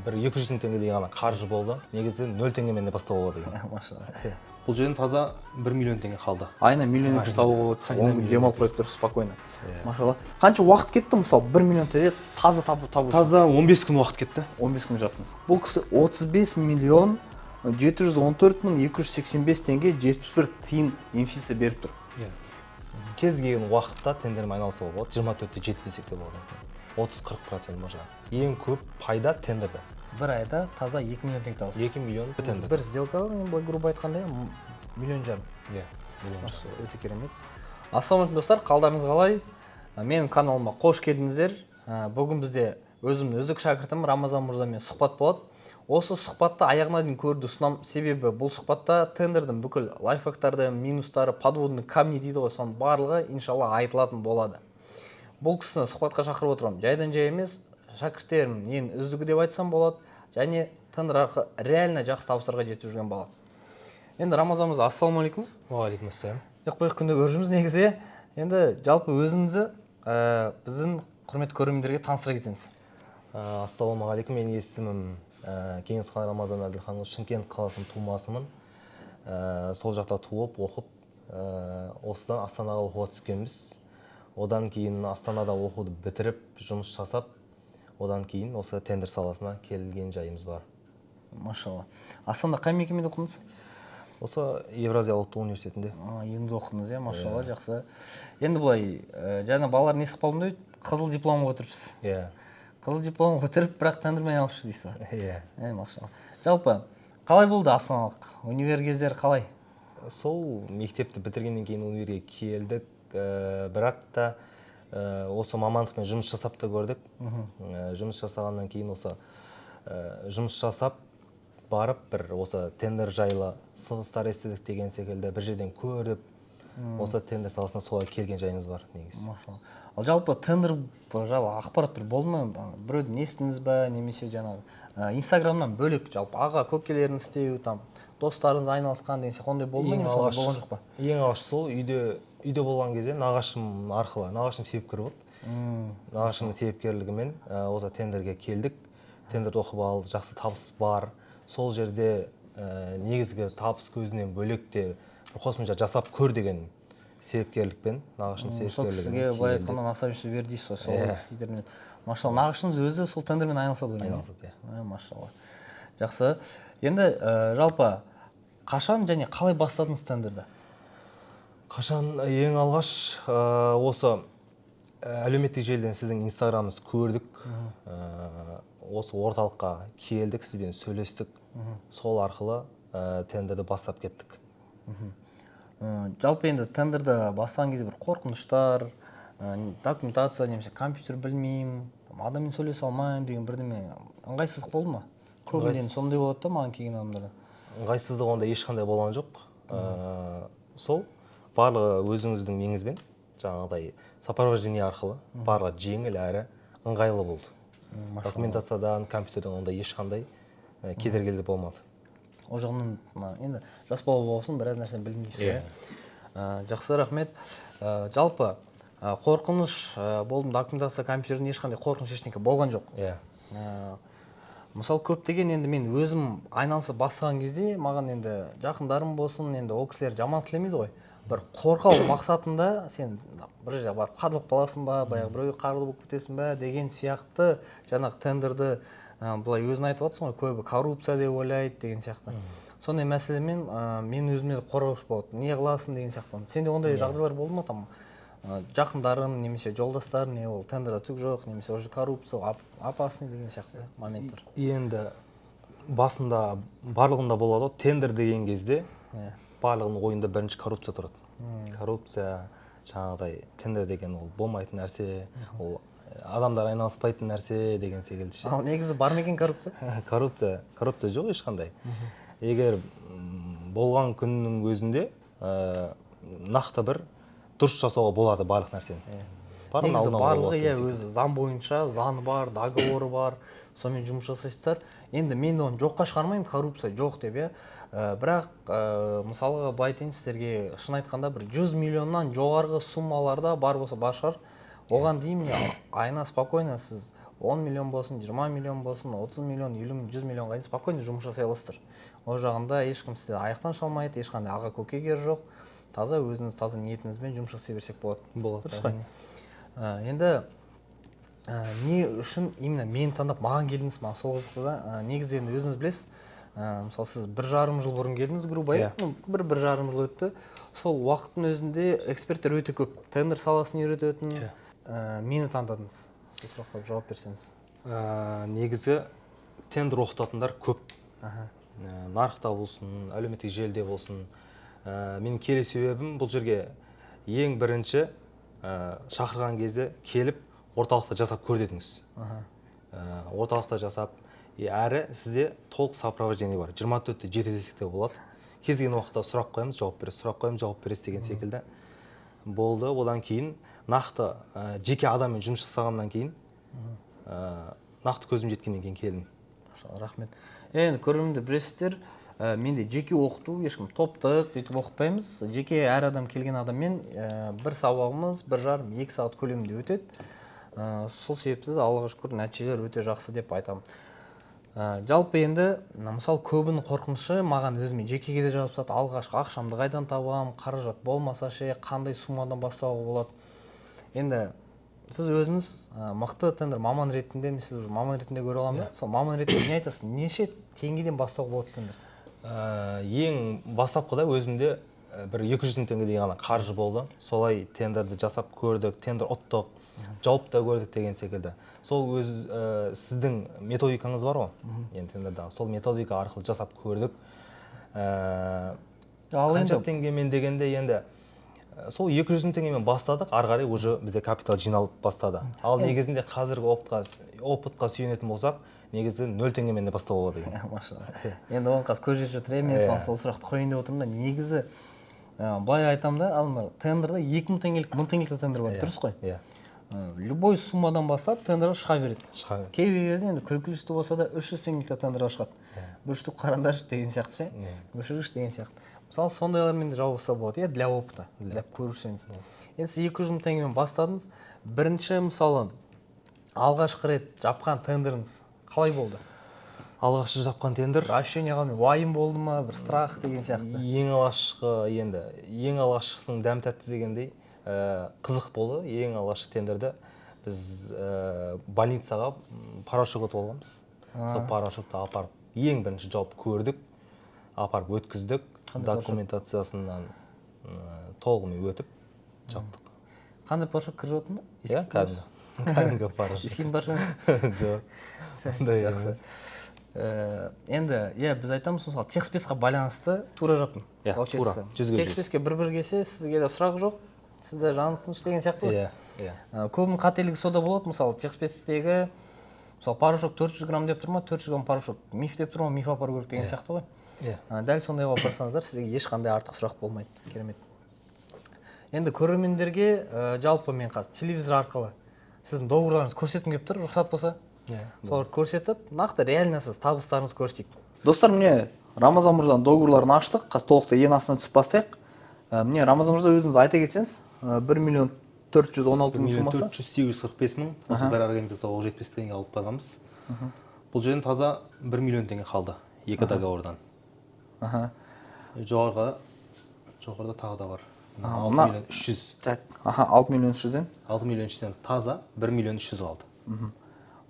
бір 200 мың теңге деген ғана қаржы болды. Негізі 0 теңгемен де бастауға болады екен. Машалла. Бұл жерден таза 1 миллион теңге қалды. Айына миллион үш табуға болады. Айына 10 миллион демалып қойып тұрсыз спокойно. Машалла. Қанша уақыт кетті мысалы 1 миллион теңге таза табу? Таза 15 күн уақыт кетті. 15 күн жаттыңыз. Бұл кісі 35 миллион 714 мың 285 теңге 71 тиын инвестиция беріп тұр. Кез келген уақытта тендермен айналысуға болады. 24-те 7 десек те болады. 30-40% може. Ең көп пайда тендерде. Бір айда таза 2 миллион теңге табасыз. 2 миллион тендер. Бір сделкаға мен былай грубо айтқанда миллион жарым. Миллион жарым. Өте керемет. Ассалаумағалейкум достар, қалдарыңыз қалай? Менің каналыма қош келдіңіздер. Бүгін бізде өзімнің үздік шәкіртім Рамазан мырзамен сұхбат болады. Осы сұхбатты аяғына дейін көруді ұсынамын. Себебі бұл сұхбатта тендердің бүкіл лайфхактарды, минустары, подводный камни дейді ғой, соның барлығы иншалла айтылатын болады. Бұл кісіні сұхбатқа шақырып отырамын. Жайдан жай емес, шәкірттерім ең үздігі деп айтсам болады, және тендер арқылы реально жақсы табыстарға жетіп жүрген бала. Енді Рамазан мырза, ассалаумағалейкум. Уағалейкум ассалам. Жақпай күнде көріп жүрміз негізі. Енді жалпы өзіңізді біздің құрметті көрермендерге таныстыра кетсеңіз. Ассалаумағалейкум, менің есімім Кеңесхан Рамазан Әділханұлы, Шымкент қаласының тумасымын. Сол жақта туып, оқып, осыдан Астанаға оқуға түскенбіз. Одан кейін Астанада оқуды бітіріп, жұмыс жасап, одан кейін осы тендер саласына келген жайымыз бар. Машалла. Астанада қай мекемеде оқыдыңыз? Осы Евразия ұлттық университетінде. Емді оқыдыңыз, машалла, жақсы. Енді бұлай, жаңа балалар не сықпалым дейді, қызыл дипломға отырыпсыз. Қызыл диплом бітіріп, бірақ тендермен алыпсыз дейсіз. Машалла. Жалпы, қалай болды астаналық? Универ кездері қалай? Сол мектепті бітіргеннен кейін универге келдік, бірақ та осы мамандықпен жұмыс жасап та көрдік. Жұмыс жасағаннан кейін осы жұмыс жасап барып бір осы тендер жайлы сыбыстар естідік деген секілді бір жерден көріп, осы тендер саласына солай келген жайымыз бар негізі. Машалла. Ал жалпы тендер жайлы ақпарат бір болды ма? Біреуден естіңіз бе, немесе жаңағы Инстаграмнан бөлек жалпы аға көкелерін істеу, достарыңыз айналысқан деген сияқты ондай болды ма, немесе болған жоқ па? Ең алғаш сол үйде болған кезде нағашым арқылы, нағашым себепкер болды. Нағашымның себепкерлігімен осы тендерге келдік. Тендерді оқып алып, жақсы табыс бар. Сол жерде негізгі табыс көзінен бөлек те қосымша жасап көр деген себепкерлікпен, нағашым себепкерлігімен. Сол кісіге былай айтқанда наставничество берді дейсіз ғой, сол істейдермен. Машалла, нағашыңыз өзі сол тендермен айналысады ғой? Айналысады, машалла. Жақсы. Енді жалпы қашан және қалай бастадыңыз тендерді? Қашан ең алғаш осы әлеуметтік желіден сіздің инстаграмыңызды көрдік. Осы орталыққа келдік, сізбен сөйлестік. Сол арқылы тендерді бастап кеттік. Жалпы енді тендерді бастаған кезде бір қорқыныштар, документация, немесе компьютер білмеймін, адаммен сөйлесе алмаймын деген бірдеме ыңғайсыздық болды ма? Көбінен сондай болады да маған келген адамдарда. Ыңғайсыздық онда ешқандай болған жоқ. Сол барлығы өзіңіздің неңізбен, жаңағыдай сопровождение арқылы барлығы жеңіл әрі ыңғайлы болды. Документациядан, компьютерден онда ешқандай кедергілер болмады. О жағынан енді жас бала болсын, біраз нәрсені білдім дейсіз. Жақсы, рахмет. Жалпы қорқыныш болдым, документация, компьютерден ешқандай қорқыныш ештеңе болған жоқ. Мысалы көптеген енді мен өзім айналысып бастаған кезде маған енді жақындарым болсын, енді ол кісілер жаман тілемейді ғой. Бір қорқау мақсатында сен бір жерге барып қадалып қаласың ба, баяғы біреуге қарыз болып кетесің ба деген сияқты жаңағы тендерді былай өзің айтып отырсың ғой, көбі коррупция деп ойлайды деген сияқты. Сондай мәселемен мен өзіме қорғаушы болады. Не қыласың деген сияқты. Сенде ондай жағдайлар болды ма? Жақындарың немесе жолдастарың не ол тендерде түк жоқ, немесе уже коррупция опасный деген сияқты моменттер. Енді басында барлығында болады, тендер деген кезде барлығының ойында бірінші коррупция тұрады. Коррупция, жаңағыдай тендер деген ол болмайтын нәрсе, ол адамдар айналыспайтын нәрсе деген секілді. Ал негізі бар ма екен коррупция? Коррупция жоқ ешқандай. Егер болған күннің өзінде нақты бір дұрыс жасауға болады барлық нәрсені. Негізі барлығы өзі заң бойынша, заңы бар, договоры бар, сонымен жұмыс жасайсыздар. Енді мен оны жоққа шығармаймын, коррупция жоқ деп, бірақ мысалға былай айтайын сіздерге шын айтқанда бір 100 миллионнан жоғарғы суммаларда бар болса бар шығар. Оған дейін айына спокойно сіз 10 миллион болсын, 20 миллион болсын, 30 миллион, 50 миллион, 100 миллионға дейін спокойно жұмыс жасай аласыздар. Ол жағында ешкім сізді аяқтан шалмайды, ешқандай аға көке керегі жоқ. Таза өзіңіз таза ниетіңізбен жұмыс жасай берсек болады. Дұрыс қой. Енді не үшін именно мені таңдап маған келдіңіз, маған сол қызықты да. Негізі енді өзіңіз білесіз, мысалы сіз 1,5 жыл бұрын келдіңіз грубо, бір жарым жыл өтті. Сол уақыттың өзінде эксперттер өте көп, тендер саласын үйрететін, мені таңдадыңыз. Сол сұраққа жауап берсеңіз. Негізі тендер оқытатындар көп. Нарықта болсын, әлеуметтік желіде болсын. Менің келу себебім бұл жерге ең бірінші шақырған кезде келіп орталықта жасап көр дедіңіз. Орталықта жасап, әрі сізде толық сопровождение бар. 24-те 7 десек те болады. Кез келген уақытта сұрақ қоямыз, жауап бересіз, сұрақ қоямыз, жауап бересіз деген секілді болды. Одан кейін нақты жеке адаммен жұмыс жасағаннан кейін нақты көзім жеткеннен кейін келдім. Рахмет. Енді көрерменді білесіздер, менде жеке оқыту, ешкім топтық өйтіп оқытпаймыз. Жеке әр адам келген адаммен бір сабағымыз 1,5-2 сағат көлемінде өтеді. Сол себепті Аллаға шүкір нәтижелер өте жақсы деп айтамын. Жалпы енді, мысалы көбінің қорқынышы маған өзіме жекеге де жауап алғашқы ақшамды қайдан табам, қаражат болмаса ше, қандай суммадан бастауға болады. Енді сіз өзіңіз мықты тендер маман ретінде, мен сіз маман ретінде көре аламын. Сол маман ретінде не айтасыз? Неше теңгеден бастауға болады тендер? Ең бастапқыда өзімде бір 200 мың теңгедей ғана қаржы болды. Солай тендерді жасап көрдік, тендер ұттық, жауап та көрдік деген секілді. Сол өз сіздің методикаңыз бар ғой, енді тендердағы. Сол методика арқылы жасап көрдік. Қанша теңгемен дегенде енді сол 200 мың теңгемен бастадық, ары қарай уже бізде капитал жиналып бастады. Ал негізінде қазіргі опытқа сүйенетін болсақ, негізі 0 теңгемен де бастауға болады екен. Машалла. Енді оған қазір көз жетіп жатыр, мен сол сұрақты қойайын деп отырмын да, негізі былай айтамын да, тендерда 2000 теңгелік, 1000 теңгелік тендер бар, дұрыс қой? Любой суммадан бастап тендерға шыға береді. Кейбір кезде енді күлкілісті болса да 300 теңгелік тендерға шығады. Бір штук қараңдаршы деген сияқты ше, өшіргіш деген сияқты. Мысалы сондайлармен де жауапса болады, для опыта, для көрсеңіз. Енді сіз 200 мың теңгемен бастадыңыз, бірінші мысалы алғашқы рет жапқан тендеріңіз қалай болды? Алғашқы жапқан тендер ощущение қалай, уайым болды ма, бір страх деген сияқты? Ең алғашқысының дәм тәтті дегендей қызық болды. Ең алғашқы тендерді біз больницаға порошок ұтып алғанбыз. Сол порошокты апарып ең бірінші жауап көрдік, апарып өткіздік, документациясынан толығымен өтіп жаптық. Қандай порошок кіріп жатыр ма? Кәдімгі порошок. Ескiden порошок? Жоқ. Жақсы. Енді, біз айтамыз, мысалы, техспецқа байланысты тура жаптым. Тура, 100-ге 100. Техспецке бір келсе, сізге де сұрақ жоқ, сізді жанысыншы деген сияқты ғой. Көбінің қателігі сода болады, мысалы, техспецтегі, мысалы, порошок 400 грамм деп тұр ма, 400 грамм порошок миф деп тұр ма, миф апару керек деген сияқты ғой. Дәл сондайға барсаңыздар, сізге ешқандай артық сұрақ болмайды. Керемет. Енді көрермендерге жалпы мен қазір телевизор арқылы сіздің доғырларыңыз көрсеткім келіп тұр, рұқсат болса. Соларды көрсетіп, нақты реально сіз табыстарыңыз көрсетейік. Достар, міне Рамазан мырзаның доғырларын аштық, қазір толықтай ең астынан түсіп бастайық. Міне Рамазан мырза өзіңіз айта кетсеңіз, 1,416,000 суммасы. 1,445,000 осы бір организацияға 75 теңге алып барғанбыз. Бұл жерден таза 1 миллион теңге қалды екі договордан. Жоғарыда тағы да бар. 6,300,000. Так, 6,300,000-ден? 6,300,000 таза 1,300,000 қалды.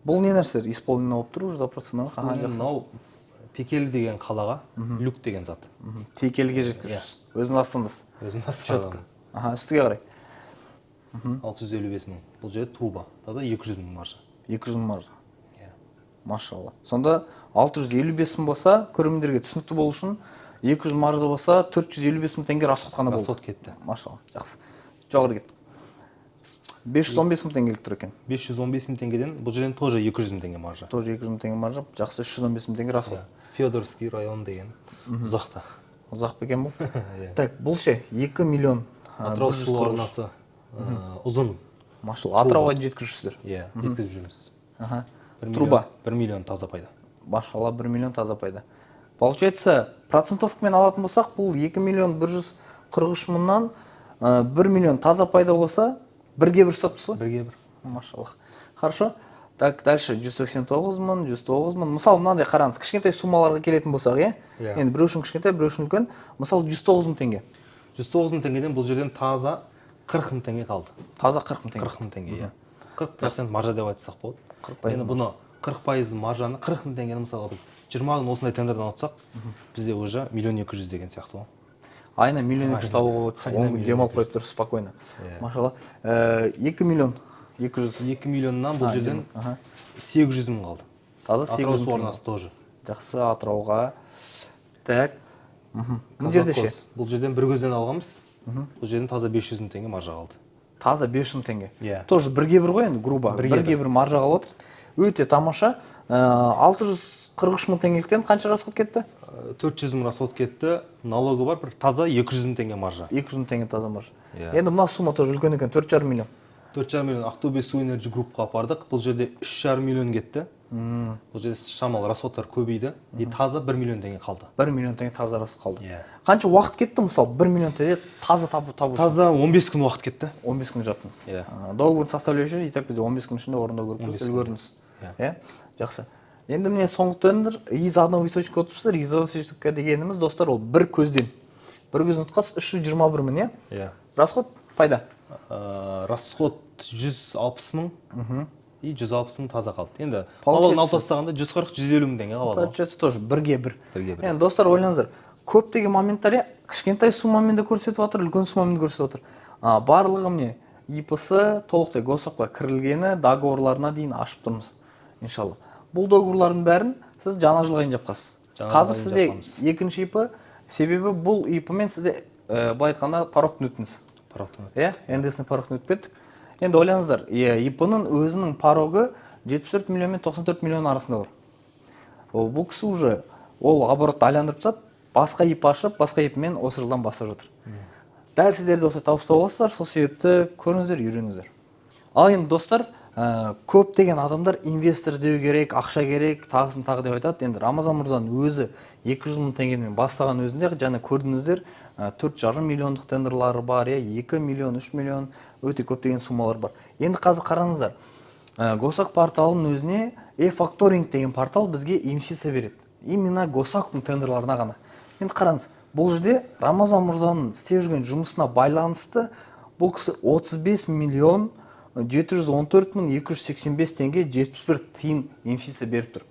Бұл не нәрселер? Исполнено болып тұр, запросына? Мынау Текелі деген қалаға люк деген зат. Текеліге жеткізесіз. Өзіңіз астандасыз. Өзіміз астандамыз. Үстіге қарай. 655,000. Бұл жерде труба. Таза 200,000 маржа. 200,000 маржа. Машалла. Сонда 655,000 болса, көрермендерге түсінікті болу үшін 200 маржа болса, 455,000 теңге расход қана болды. Расход кетті. Машалла. Жақсы. Жоғары кетті. 515,000 теңгелік тұр екен. 515,000 теңгеден бұл жерден тоже 200,000 теңге маржа. Тоже 200,000 теңге маржа. Жақсы, 315,000 теңге расход. Федоровский район деген ұзақта. Ұзақ бекен бұл? Так, бұл ше 2 миллион. Атырау су арнасы ұзын. Машалла. Атырауға жеткізушісіздер. Жеткізіп жүрміз. Труба. 1 миллион таза пайда. Машалла, 1 миллион таза пайда. Получается, процентовкамен алатын болсақ, бұл 2,143,000-нан 1 миллион таза пайда болса, бірге бір ұстапсыз ғой? Бірге бір. Машалла. Хорошо. Так, дальше 189 мың, 109 мың. Мысалы, мынандай қараңыз, кішкентай суммаларға келетін болсақ, енді біреу үшін кішкентай, біреу үшін үлкен. Мысалы, 109 мың теңге. 109 мың теңгеден бұл жерден таза 40 мың теңге қалды. Таза 40 мың теңге. 40 мың теңге, иә. 40% маржа деп айтсақ болады. 40%. Енді бұны 40% маржаны 40 мың теңгені мысалға біз 20 күн осындай тендерден ұтсақ, бізде уже 1 200 000 деген сияқты ғой. Айына 1 200 000 табуға болады. 10 күн демалып қойып тұрып спокойно. Машалла. 2 миллион 200. 2 миллионнан бұл жерден 800 мың қалды. Таза 800 мың. Атырау тоже. Жақсы, Атырауға. Так. Бұл жерде ше? Бұл жерден бір көзден алғанбыз. Бұл жерден таза 500 мың теңге маржа қалды. Таза 500 мың теңге. Иә. Тоже бірге бір ғой енді, грубо. Бірге бір маржа қалып отыр. Өте тамаша. 643 мың теңгеліктен қанша расход кетті? 400 мың расход кетті. Налогы бар, бір таза 200 мың теңге маржа. 200 мың теңге таза маржа. Енді мына сумма тоже үлкен екен, 4,5 миллион. 4,5 миллион Ақтөбе Су Энерджи группқа апардық. Бұл жерде 3,5 миллион кетті. Бұл жерде шамалы расходтар көбейді. И таза 1 миллион теңге қалды. 1 миллион теңге таза расход қалды. Қанша уақыт кетті, мысалы 1 миллион теңге таза табу? Таза 15 күн уақыт кетті. 15 күн жаттыңыз. Договор составляющий, и так бізде 15 күн ішінде орындау керек, үлгердіңіз. Жақсы. Енді міне соңғы тендер из одного источника отырсыздар. Из одного источника дегеніміз, достар, ол бір көзден. Бір көзден ұтқасы 321 мың, расход пайда? Расход 160 мың и 160 мың таза қалды. Енді алын алып тастағанда 140-150 мың теңге қалады. Получается тоже бірге бір. Енді достар, ойлаңыздар, көптеген моменттар кішкентай суммамен де көрсетіп отыр, үлкен суммамен де көрсетіп отыр. Барлығы міне ИПС толықтай госаққа кірілгені договорларына дейін ашып тұрмыз, иншалла. Бұл договорлардың бәрін сіз жаңа жылға дейін жапқансыз. Қазір сізде екінші ИП, себебі бұл ИП мен сізде былай айтқанда порогтан өттіңіз. НДС-ні порогтан өтіп кеттік. Енді ойлаңыздар, ИП-ның өзінің порогы 74 миллион мен 94 миллион арасында бар. Бұл кісі уже ол оборотты айландырып тастап, басқа ИП ашып, басқа ИП-мен осы жылдан бастап жатыр. Дәл сіздер де осылай табыстап аласыздар, сол себепті көріңіздер, үйреніңіздер. Ал енді достар, көптеген адамдар инвестор деу керек, ақша керек, тағысын тағы деп айтады. Енді Рамазан мырзаның өзі 200 мың теңгемен бастаған өзінде, жаңа көрдіңіздер, 4,5 миллиондық тендерлары бар, 2 миллион, 3 миллион, өте көптеген суммалар бар. Енді қазір қараңыздар, Госак порталының өзіне e-факторинг деген портал бізге инвестиция береді. Именно Госактың тендерларына ғана. Енді қараңыз, бұл жерде Рамазан мырзаның істеп жүрген жұмысына байланысты бұл кісі 35 миллион 714 мың 285 теңге 71 тиын инвестиция беріп тұр.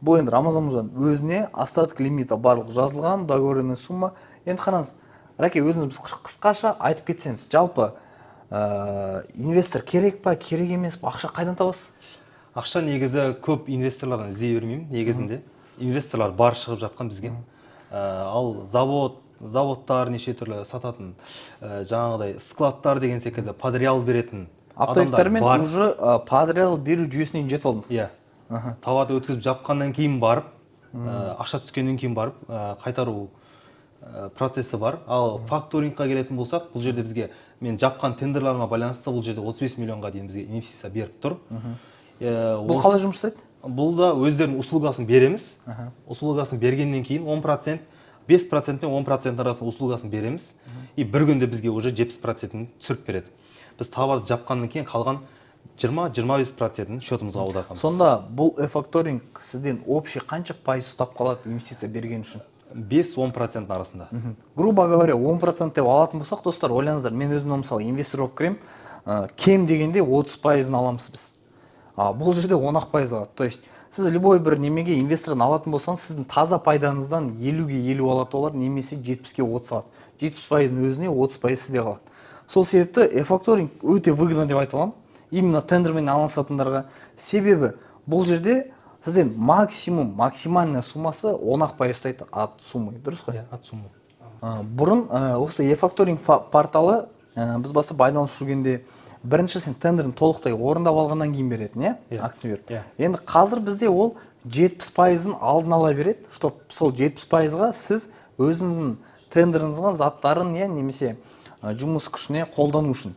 Бұл енді Рамазан мырзаның өзіне остаток лимита барлық жазылған, договоренный сумма. Енді қараңыз, Раке, өзіңіз қысқаша айтып кетсеңіз, жалпы инвестор керек па, керек емес па, ақша қайдан табасыз? Ақша негізі көп инвесторлардан іздей бермеймін, негізінде. Инвесторлар бар шығып жатқан бізге. Ал заводтар неше түрлі сататын, жаңағыдай складтар деген секілді подреал беретін адамдар бар. Оптовиктармен уже подреал беру жүйесіне жетіп алдыңыз. Тауарды өткізіп жапқаннан кейін барып, ақша түскеннен кейін барып, қайтару процесі бар. Ал факторингқа келетін болсақ, бұл жерде бізге мен жапқан тендерларыма байланысты бұл жерде 35 миллионға дейін бізге инвестиция беріп тұр. Бұл қалай жұмыс жасайды? Бұл да өздерінің услугасын береміз. Услугасын бергеннен кейін 10%, 5% пен 10% арасында услугасын береміз. И бір күнде бізге уже 70%-ін түсіріп береді. Біз товарды жапқаннан кейін қалған 20-25%-ін счетымызға аударамыз. Сонда бұл e-факторинг сізден общий қанша пайыз ұстап қалады инвестиция берген үшін? 5-10% арасында. Грубо говоря, 10% деп алатын болсақ, достар, ойлаңыздар, мен өзім мысалы инвестор болып кірем, кем дегенде 30%-ын аламыз біз. Бұл жерде 10% алады. То есть сіз любой бір немеге инвестордан алатын болсаңыз, сіздің таза пайдаңыздан 50-ге 50 алады олар, немесе 70-ге 30 алады. 70%-ның өзіне 30% сізде қалады. Сол себепті e-факторинг өте выгодно деп айта аламын. Именно тендермен алысатындарға. Себебі бұл жерде сізден максимальная суммасы 10% ұстайды от суммы, дұрыс қой? От суммы. Бұрын осы e-факторинг порталы біз бастап айналысып жүргенде бірінші сен тендерін толықтай орындап алғаннан кейін беретін, акция беріп. Енді қазір бізде ол 70%-ын алдын ала береді, чтоб сол 70%-ға сіз өзіңіздің тендеріңізға заттарын немесе жұмыс күшіне қолдану үшін.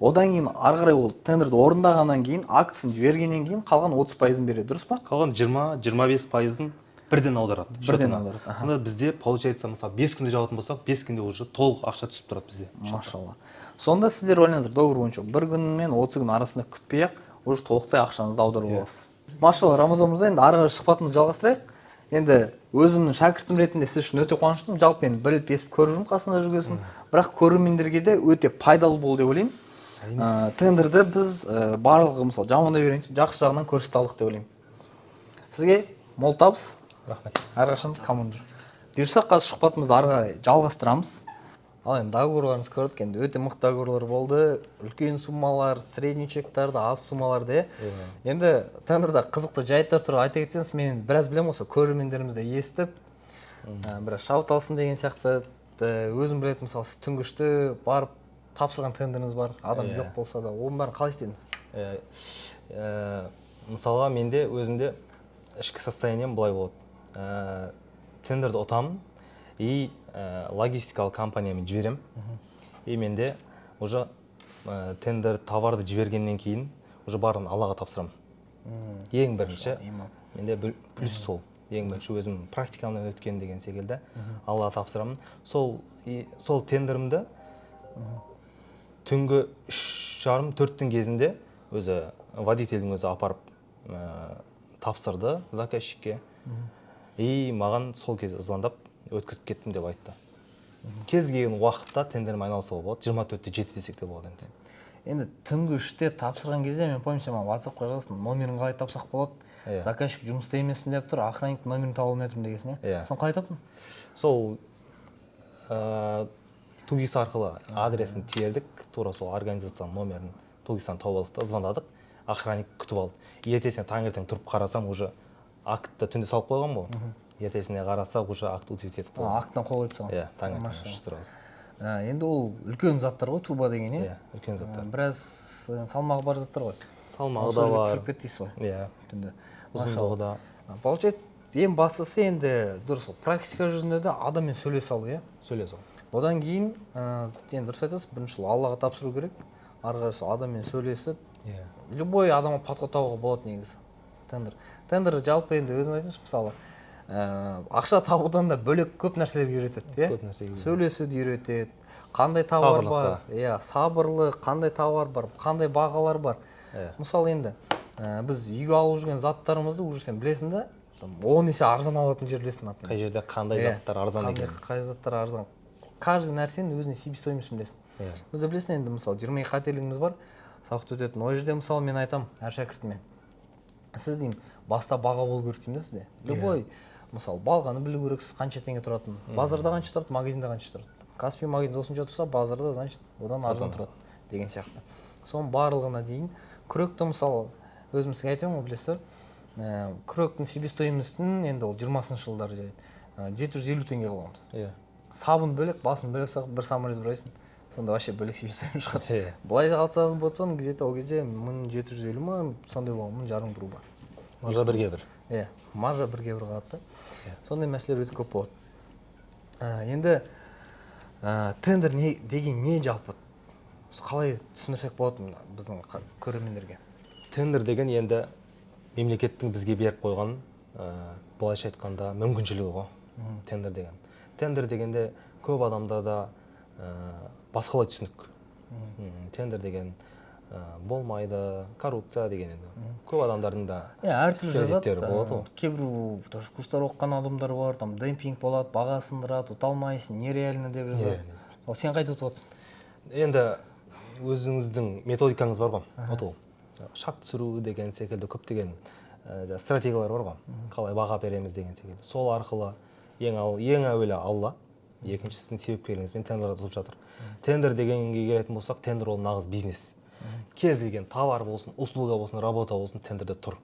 Одан кейін ары қарай ол тендерді орындағаннан кейін, акциясын жібергеннен кейін қалған 30%-ын береді, дұрыс па? Қалған 20-25%-ын бірден аударады. Бірден аударады. Онда бізде получается, мысалы 5 күнде жауатын болсақ, 5 күнде уже толық ақша түсіп тұрады бізде. Машалла. Сонда сіздер ойлаңыздар, договор бойынша бір күн мен 30 күн арасында күтпей-ақ уже толықтай ақшаңызды аударып аласыз. Машалла, Рамазан мырза, енді ары қарай сұхбатымызды жалғастырайық. Енді өзімнің шәкіртім ретінде сіз үшін өте қуаныштымын. Жалпы енді біліп естіп көріп жүрмін қасында жүргенсің, бірақ көрермендерге де өте пайдалы болды деп ойлаймын. Тендерді біз барлығы мысалы жамандай берейінші, жақсы жағынан көрсете алдық деп ойлаймын. Сізге мол табыс. Рахмет. Әрқашан командир. Бұйырса қазір сұхбатымызды ары қарай жалғастырамыз. Ал енді договорларыңыз көрдік, енді өте мықты договорлар болды. Үлкен суммалар, средний чектарды, аз суммаларды. Енді тендерда қызықты жайттар туралы айта кетсеңіз, мен біраз білемін осы көрермендерімізді естіп, біраз шабыт алсын деген сияқты. Өзім білетін, мысалы, сіз түңгішті барып тапсырған тендеріңіз бар, адам жоқ болса да, оның бәрін қалай істедіңіз? Мысалға, менде өзімде ішкі состоянием былай болады. Тендерді ұтамын, и логистикалық компаниямен жіберем. И менде уже тендер товарды жібергеннен кейін уже барын Аллаға тапсырамын. Ең бірінші менде плюс сол. Ең бірінші өзім практикамнан өткен деген секілді Аллаға тапсырамын. Сол тендерімді түнгі 3:30-4 кезінде өзі водительдің өзі апарып тапсырды заказчикке. И маған сол кезде звондап өткізіп кеттім деп айтты. Кез келген уақытта тендермен айналысуға болады, 24-те 7 десек те болады енді. Енді түнгі 3-те тапсырған кезде мен помню, маған WhatsApp-қа жазасың, номерін қалай тапсақ болады? Заказчик жұмыста емеспін деп тұр, охранник номерін тауып алмай тұрмын дегенсің, иә? Соны қалай таптың? Сол Тугис арқылы адресін тердік, тура сол организацияның номерін Тугистан тауып алдық та, звондадық, охранник күтіп алды. Ертесіне таңертең тұрып қарасам, уже актты түнде салып қойған ғой. Ертесіне қараса, уже акт утвет етіп қойған. Акттан қол қойып салған. Иә, таңертең сразу. Енді ол үлкен заттар ғой, труба деген, иә? Иә, үлкен заттар. Біраз салмағы бар заттар ғой. Салмағы да бар. Түсіріп кеттейсіз ғой. Иә. Түнде. Ұзындығы да. Получается, ең бастысы енді дұрыс, практика жүзінде де адаммен сөйлесе алу, иә? Сөйлесе алу. Одан кейін, енді дұрыс айтасыз, бірінші Аллаға тапсыру керек. Ары қарай сол адаммен сөйлесіп, любой адамға подход табуға болады негізі. Тендер жалпы енді өзіңіз айтыңызшы, мысалы, ақша табудан да бөлек көп нәрселерге үйретеді, иә? Сөйлесуді үйретеді, қандай товар бар, иә, сабырлы, қандай товар бар, қандай бағалар бар. Мысалы енді біз үйге алып жүрген заттарымызды уже сен білесің да, 10 есе арзан алатын жер білесің. Қай жерде қандай заттар арзан екен. Қай заттар арзан. Каждый нәрсенің өзіне себестоимостьін білесің. Өзі білесің, енді мысалы 20 қателігіміз бар, сабақты өтетін. Ол жерде мысалы мен айтам әр шәкіртіме, сіз деймін, баста баға болу керек деймін да сізде. Любой, мысалы, балғаны білу керексіз, қанша теңге тұратын. Базарда қанша тұрады, магазинде қанша тұрады. Каспий магазинде осынша тұрса, базарда, значит, одан арзан тұрады деген сияқты. Соның барлығына дейін күректі мысалы өзім сізге айтамын, білесіз, күректің себестоимостьін енді ол 20-шы жылдары 750 теңге қылғанбыз. Сабын бөлек, басын бөлек сақып бір самолет бұрайсың. Сонда вообще бөлек себестоимость шығады. Былай алсаңыз болсын, ол кезде 1750 ма, сондай болған, 1000 рубль. Маржа 1/1. Иә, маржа 1/1 қалады. Сондай мәселелер өте көп болады. Енді тендер деген не жалпы? Қалай түсіндірсек болады біздің көрермендерге? Тендер деген енді мемлекеттің бізге беріп қойған, былайша айтқанда мүмкіншілігі ғой. Тендер деген. Тендер дегенде көп адамда да басқалай түсінік. Тендер деген болмайды, коррупция деген енді. Көп адамдардың да әртүрлі стереотиптері болады ғой. Кейбір курстар оқыған адамдар бар, там демпинг болады, баға сындырады, ұта алмайсың, нереально деп жазады. Ал сен қайда ұтып отырсың? Енді өзіңіздің методикаңыз бар ғой, ұту. Шарт түсіру деген секілді көптеген стратегиялар бар ғой. Қалай баға береміз деген секілді. Сол арқылы ең әуелі Алла, екінші сіздің себепкерлігіңізбен тендерді ұтып жатыр. Тендер дегенге келетін болсақ, тендер ол нағыз бизнес. Кез келген товар болсын, услуга болсын, работа болсын, тендерде тұр.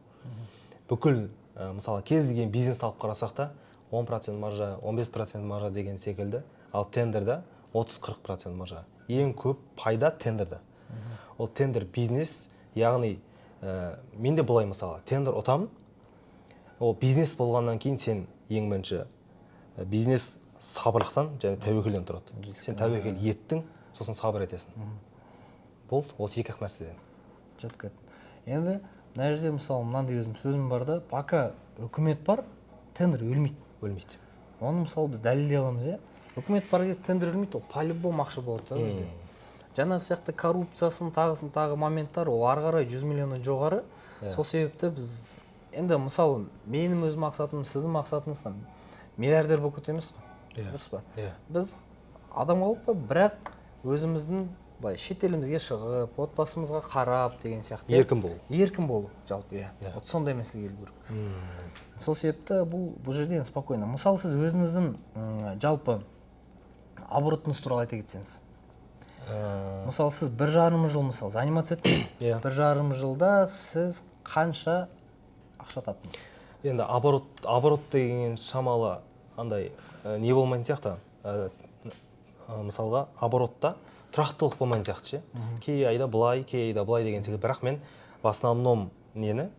Бүкіл, мысалы, кез келген бизнесті алып қарасақ та 10% маржа, 15% маржа деген секілді, ал тендерде 30-40% маржа. Ең көп пайда тендерде. Ол тендер бизнес, яғни менде былай мысалы, тендер ұтамын, ол бизнес болғаннан кейін сен ең бірінші бизнес сабырлықтан және тәуекелден тұрады. Сен тәуекел еттің, сосын сабыр етесің. Болды, осы екі нәрседен. Жеткет. Енді мына жерде мысалы мынандай өзім сөзім бар да, пока үкімет бар, тендер өлмейді. Өлмейді. Оны мысалы біз дәлелдей аламыз, иә. Үкімет бар кезде тендер өлмейді, ол по-любому ақша болады. жаңағы сияқты коррупциясын тағы моменттар ол ары қарай 100 миллионнан жоғары. Сол себепті біз енді мысалы менің өз мақсатым, сіздің мақсатыңыз там миллиардер болып кету емес қой. Дұрыс па? Біз адам қалып бірақ өзіміздің былай шетелімізге шығып, отбасымызға қарап деген сияқты. Еркін болу. Еркін болу жалпы, иә. Вот сондай мәселеге келу керек. Сол себепті бұл жерден спокойно. Мысалы сіз өзіңіздің жалпы оборотыңыз туралы айта кетсеңіз. Мысалы сіз 1,5 жыл мысалы заниматься еттіңіз. 1,5 жылда сіз қанша ақша таптыңыз? Енді оборот деген шамалы андай не болмайтын сияқты. Мысалға оборотта тұрақтылық болмайтын сияқты ше. Кей айда былай, кей айда былай деген секілді. Бірақ мен в основном нені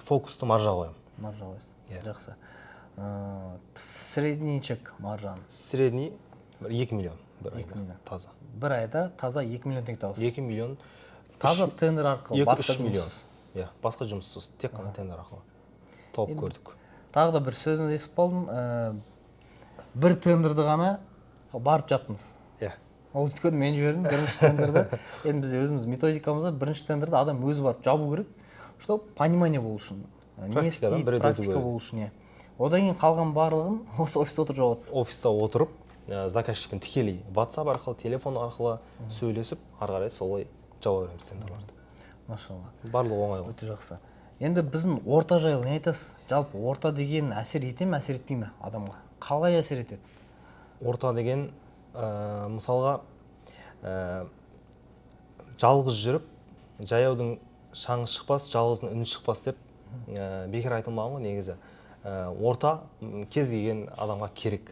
фокусты маржа қоямын. Маржа қойсыз. Жақсы. Средний чек маржаны? Средний 2 миллион бір айда таза. Бір айда таза 2 миллион теңге табасыз? 2 миллион. Таза тендер арқылы, басқа 3 миллион. Басқа жұмыссыз, тек қана тендер арқылы тауып көрдік. Тағы да бір сөзіңізді естіп қалдым. Бір тендерді ғана барып жаптыңыз. Ол өйткені мен жібердім бірінші тендерді. Енді бізде өзіміз методикамызда бірінші тендерді адам өзі барып жабу керек, чтобы понимание болу үшін. Практика болу үшін. Одан кейін қалған барлығын осы офиста отырып жауатсыз. Офиста отырып, заказчикпен тікелей WhatsApp арқылы, телефон арқылы сөйлесіп, ары қарай солай жауап береміз тендерларды. Машалла. Барлығы оңай. Өте жақсы. Енді біздің орта жайлы не айтасыз? Жалпы орта деген әсер ете ме, әсер етпей ме адамға? Қалай әсер етеді? Орта деген мысалға жалғыз жүріп, жаяудың шаңы шықпас, жалғыздың үні шықпас деп бекер айтылмаған ғой негізі. Орта кез келген адамға керек.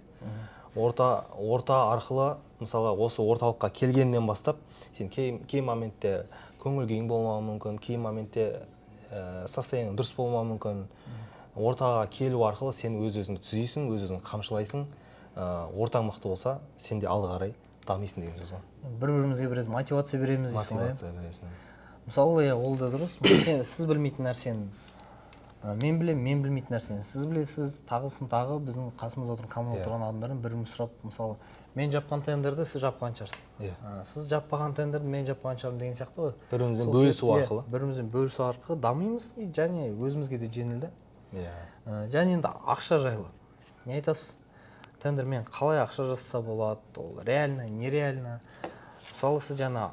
Орта арқылы, мысалға осы орталыққа келгеннен бастап, сен кей моментте көңіл күйің болмауы мүмкін, кей моментте состояниең дұрыс болмауы мүмкін. Ортаға келу арқылы сен өз-өзіңді түзейсің, өз-өзіңді қамшылайсың. Ортаң мықты болса, сен де алға қарай дамисың деген сөз ғой. Бір-бірімізге біраз мотивация береміз дейсің ғой. Мотивация бересің. Мысалы, ол да дұрыс. Сіз білмейтін нәрсені мен білемін, мен білмейтін нәрсені сіз білесіз, тағысын тағы біздің қасымызда отырған командада тұрған адамдардан біріміз сұрап, мысалы, мен жапқан тендерді сіз жапқан шығарсыз. Сіз жаппаған тендерді мен жапқан шығармын деген сияқты ғой. Бірімізбен бөлісу арқылы. Бірімізбен бөлісу арқылы дамимыз, және өзімізге де жеңілді. Және енді ақша жайлы. Не айтасыз? Тендермен қалай ақша жасаса болады? Ол реально, нереально? Мысалы, сіз жаңа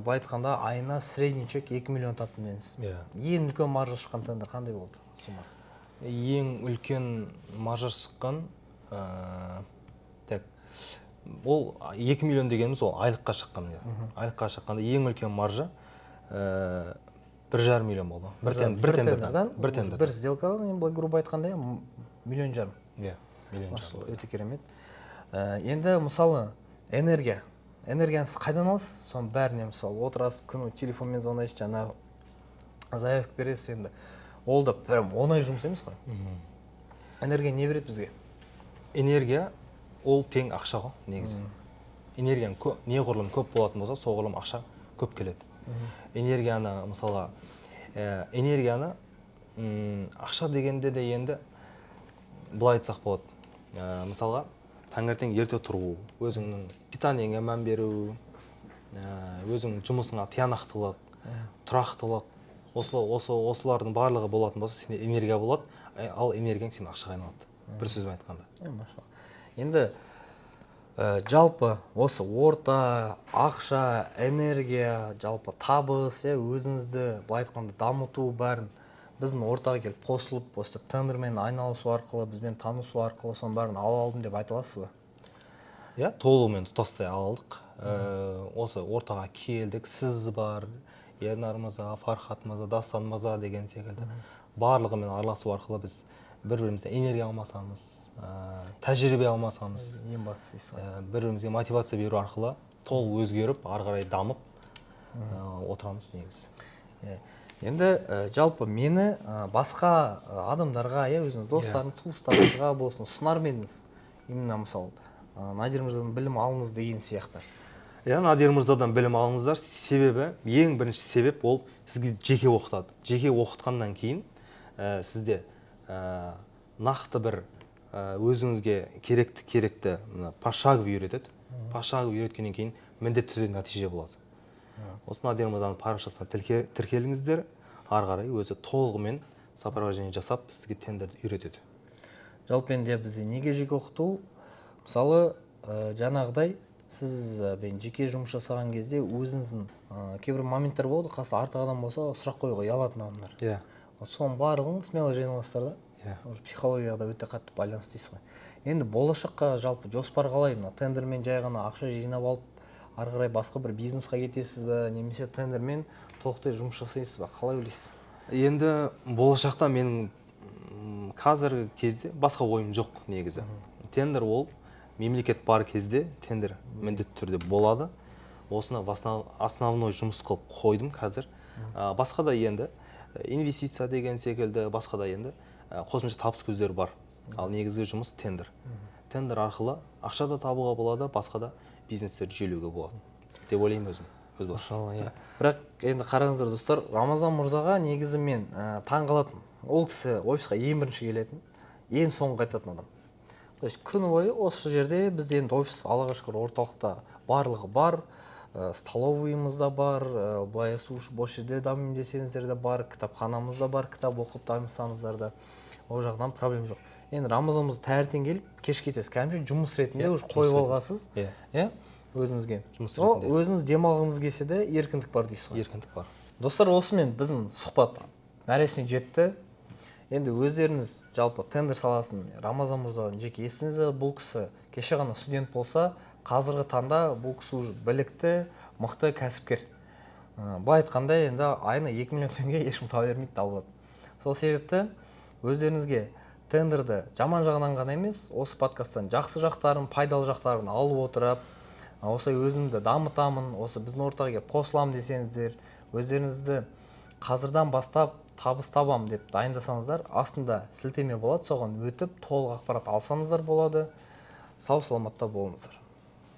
былай айтқанда айына средний чек 2 миллион таптым дедіңіз. Ең үлкен маржа шыққан тендер қандай болды суммасы? Ең үлкен маржа шыққан ол 2 миллион дегеніміз ол айлыққа шыққан. Айлыққа шыққанда ең үлкен маржа 1,5 миллион болды. Бір тендерден. Бір сделкадан, былай грубо айтқанда, 1,5 миллион. Миллион жарым. Өте керемет. Енді мысалы энергияны сіз қайдан аласыз? Соның бәріне мысалы отырасыз, күні телефонмен звондайсыз, жаңа заявка бересіз енді. Ол да прям оңай жұмыс емес қой. Энергия не береді бізге? Энергия ол тең ақша ғой негізі. Энергияның неғұрлым көп болатын болса, соғұрлым ақша көп келеді. Энергияны мысалға ақша дегенде де енді былай айтсақ болады. Мысалға таңертең ерте тұру, өзіңнің питаниеңе мән беру, өзіңнің жұмысыңа тиянақтылық, тұрақтылық, осылардың барлығы болатын болса, сенде энергия болады, ал энергияң сен ақшаға айналады. Бір сөзбен айтқанда. Енді жалпы осы орта, ақша, энергия, жалпы табыс, өзіңізді былай айтқанда дамыту бәрін біздің ортаға келіп қосылып, осы тендермен айналысу арқылы, бізбен танысу арқылы соның бәрін ала алдым деп айта аласыз ба? Толығымен тұтастай алдық. Осы ортаға келдік, сіз бар, Ернар мырза, Фархат мырза, Дастан мырза деген секілді. Барлығымен араласу арқылы біз бір-бірімізден энергия алмасамыз, тәжірибе алмасамыз, бір-бірімізге мотивация беру арқылы толық өзгеріп, ары қарай дамып отырамыз негізі. Енді жалпы мені басқа адамдарға, өзіңіз достарыңыз, туыстарыңызға болсын ұсынар ма едіңіз? Именно мысалы Надир мырзадан білім алыңыз деген сияқты. Надир мырзадан білім алыңыздар, себебі, ең бірінші себеп ол сізге жеке оқытады. Жеке оқытқаннан кейін сізде нақты бір өзіңізге керекті пошагово үйретеді. Пошагово үйреткеннен кейін міндетті түрде нәтиже болады. Осы Надир мырзаның парақшасына тіркеліңіздер, ары қарай өзі толығымен сопровождение жасап сізге тендерді үйретеді. Жалпы енді бізде неге жеке оқыту? Мысалы, жаңағыдай сіз бен жеке жұмыс жасаған кезде өзіңіздің кейбір моменттер болады, қасы артық адам болса сұрақ қоюға ұялатын адамдар. Иә. Соның барлығын смело жеңе аласыздар да. Иә. Психологияда өте қатты байланысты дейсіз ғой. Енді болашаққа жалпы жоспар қалай? Мына тендермен жай ғана ақша жинап алып, ары қарай басқа бір бизнесқа кетесіз бе, немесе тендермен толықтай жұмыс жасайсыз ба? Қалай ойлайсыз? Енді болашақта менің қазіргі кезде басқа ойым жоқ негізі. Тендер ол мемлекет бар кезде тендер міндетті түрде болады. Осыны основной жұмыс қылып қойдым қазір. Басқа да енді инвестиция деген секілді басқа да енді қосымша табыс көздері бар. Ал негізгі жұмыс тендер. Тендер арқылы ақша да табуға болады, басқа да бизнестерді жүйелеуге болады деп ойлаймын өзім. Өз басым. Бірақ енді қараңыздар достар, Рамазан мырзаға негізі мен таң қалатын. Ол кісі офисқа ең бірінші келетін, ең соңғы қайтатын адам. То есть күні бойы осы жерде бізде енді офис Аллаға шүкір орталықта барлығы бар, столовыйымыз да бар, былай бос жерде дамимын десеңіздер де бар, кітапханамыз да бар, кітап оқып дамысаңыздар да, ол жағынан проблем жоқ. Енді Рамазанымыз таңертең келіп, кеш кетесіз. Кәдімгі жұмыс ретінде уже қойып алғансыз. Иә, өзіңізге. Өзіңіз демалғыңыз келсе де еркіндік бар дейсіз ғой. Еркіндік бар. Достар, осымен біздің сұхбат мәресіне жетті. Енді өздеріңіз жалпы тендер саласын Рамазан мырзадан жеке естіңіздер. Бұл кісі кеше ғана студент болса, қазіргі таңда бұл кісі уже білікті, мықты кәсіпкер. Былай айтқанда енді айына 2 миллион теңге ешкім тауып бермейді, албады. Сол себепті өздеріңізге тендерді жаман жағынан ғана емес, осы подкасттан жақсы жақтарын, пайдалы жақтарын алып отырып, осылай өзімді дамытамын, осы біздің ортаға келіп қосыламын десеңіздер, өздеріңізді қазірдан бастап табыс табам деп дайындасаңыздар, астында сілтеме болады, соған өтіп толық ақпарат алсаңыздар болады. Сау саламатта болыңыздар.